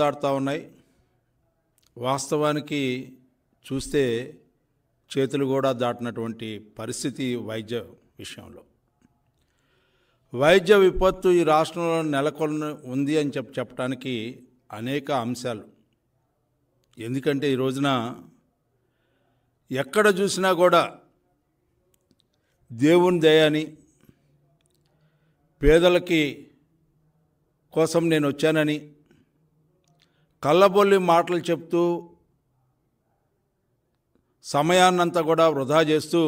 దాటుతూ ఉన్నాయి. వాస్తవానికి చూస్తే చేతులు కూడా దాటినటువంటి పరిస్థితి వైద్య విషయంలో. వైద్య విపత్తు ఈ రాష్ట్రంలో నెలకొని ఉంది అని చెప్పడానికి అనేక అంశాలు. ఎందుకంటే ఈ రోజున ఎక్కడ చూసినా కూడా దేవుని దయని, పేదలకి కోసం నేను వచ్చానని కళ్ళబొల్లి మాటలు చెప్తూ సమయాన్నంతా కూడా వృధా చేస్తూ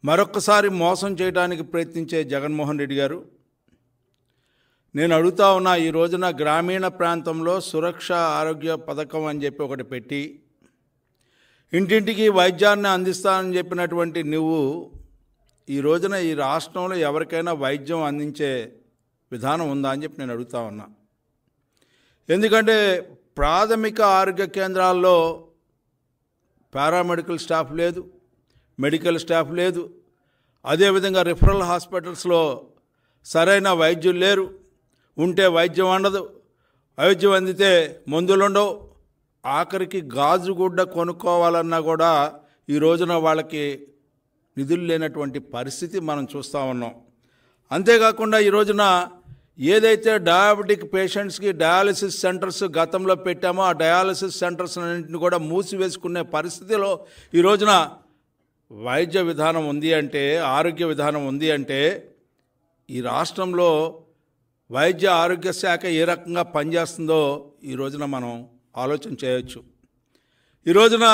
మరొక్కసారి మోసం చేయడానికి ప్రయత్నించే జగన్మోహన్ రెడ్డి గారు, నేను అడుగుతా ఉన్నా, ఈ రోజున గ్రామీణ ప్రాంతంలో సురక్ష ఆరోగ్య పథకం అని చెప్పి ఒకటి పెట్టి ఇంటింటికి వైద్యాన్ని అందిస్తానని చెప్పినటువంటి నువ్వు ఈ రోజున ఈ రాష్ట్రంలో ఎవరికైనా వైద్యం అందించే విధానం ఉందా అని చెప్పి నేను అడుగుతా ఉన్నా. ఎందుకంటే ప్రాథమిక ఆరోగ్య కేంద్రాల్లో పారామెడికల్ స్టాఫ్ లేదు, మెడికల్ స్టాఫ్ లేదు. అదేవిధంగా రిఫరల్ హాస్పిటల్స్లో సరైన వైద్యులు లేరు. ఉంటే వైద్యం అందదు, వైద్యం అందితే మందులు ఉండవు. ఆఖరికి గాజుగుడ్డ కొనుక్కోవాలన్నా కూడా ఈ రోజున వాళ్ళకి నిధులు లేనటువంటి పరిస్థితి మనం చూస్తూ ఉన్నాం. అంతేకాకుండా ఈ రోజున ఏదైతే డయాబెటిక్ పేషెంట్స్కి డయాలసిస్ సెంటర్స్ గతంలో పెట్టామో ఆ డయాలసిస్ సెంటర్స్ అన్నింటిని కూడా మూసివేసుకునే పరిస్థితిలో ఈ రోజున వైద్య విధానం ఉంది అంటే, ఆరోగ్య విధానం ఉంది అంటే ఈ రాష్ట్రంలో వైద్య ఆరోగ్య శాఖ ఏ రకంగా పనిచేస్తుందో ఈ రోజున మనం ఆలోచన చేయొచ్చు. ఈ రోజున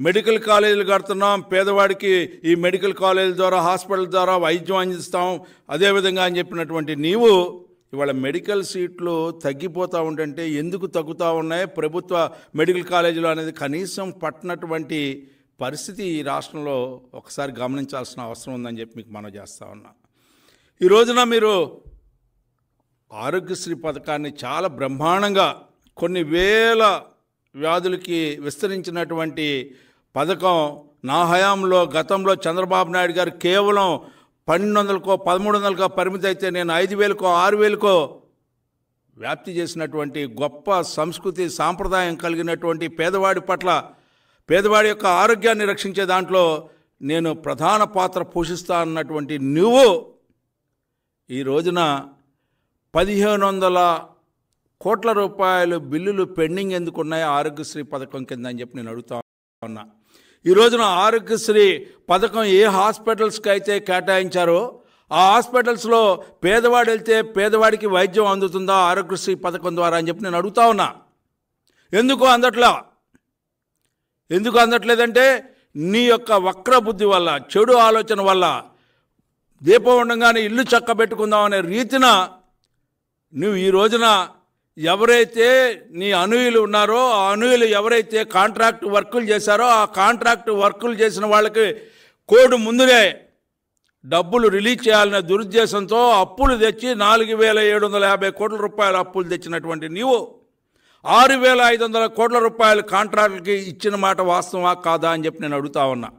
మెడికల్ కాలేజీలు కడుతున్నాం, పేదవాడికి ఈ మెడికల్ కాలేజీల ద్వారా హాస్పిటల్ ద్వారా వైద్యం అందిస్తాం అదేవిధంగా అని చెప్పినటువంటి నీవు ఇవాళ మెడికల్ సీట్లు తగ్గిపోతూ ఉంటుంటే ఎందుకు తగ్గుతూ ఉన్నాయి, ప్రభుత్వ మెడికల్ కాలేజీలు అనేది కనీసం పట్టినటువంటి పరిస్థితి ఈ రాష్ట్రంలో ఒకసారి గమనించాల్సిన అవసరం ఉందని చెప్పి మీకు మనం చేస్తూ ఉన్నా. ఈ రోజున మీరు ఆరోగ్యశ్రీ పథకాన్ని చాలా బ్రహ్మాండంగా కొన్ని వేల వ్యాధులకి విస్తరించినటువంటి పథకం నా హయాంలో గతంలో చంద్రబాబు నాయుడు గారు కేవలం 1200కో 1300కో పరిమితి అయితే నేను 5000కో 6000కో వ్యాప్తి చేసినటువంటి గొప్ప సంస్కృతి సాంప్రదాయం కలిగినటువంటి పేదవాడి పట్ల, పేదవాడి యొక్క ఆరోగ్యాన్ని రక్షించే దాంట్లో నేను ప్రధాన పాత్ర పోషిస్తా అన్నటువంటి నువ్వు ఈ రోజున 1500 కోట్ల రూపాయలు బిల్లులు పెండింగ్ ఎందుకున్నాయి ఆరోగ్యశ్రీ పథకం కింద అని చెప్పి నేను అడుగుతా ఉన్నా. ఈ రోజున ఆరోగ్యశ్రీ పథకం ఏ హాస్పిటల్స్కి అయితే కేటాయించారో ఆ హాస్పిటల్స్లో పేదవాడు వెళ్తే పేదవాడికి వైద్యం అందుతుందా ఆరోగ్యశ్రీ పథకం ద్వారా అని చెప్పి నేను అడుగుతా ఉన్నా. ఎందుకు అందట్లేదంటే నీ యొక్క వక్ర బుద్ధి వల్ల, చెడు ఆలోచన వల్ల దీపం ఉండగానే ఇల్లు చక్కబెట్టుకుందాం అనే రీతిన నువ్వు ఈ రోజున ఎవరైతే నీ అనుయులు ఉన్నారో ఆ అనుయులు ఎవరైతే కాంట్రాక్ట్ వర్కులు చేశారో ఆ కాంట్రాక్ట్ వర్కులు చేసిన వాళ్ళకి కోడ్ ముందునే డబ్బులు రిలీజ్ చేయాలనే దురుద్దేశంతో అప్పులు తెచ్చి 4750 కోట్ల రూపాయల అప్పులు తెచ్చినటువంటి నీవు 6500 కోట్ల రూపాయలు కాంట్రాక్టులకి ఇచ్చిన మాట వాస్తవా కాదా అని చెప్పి నేను అడుగుతా ఉన్నా.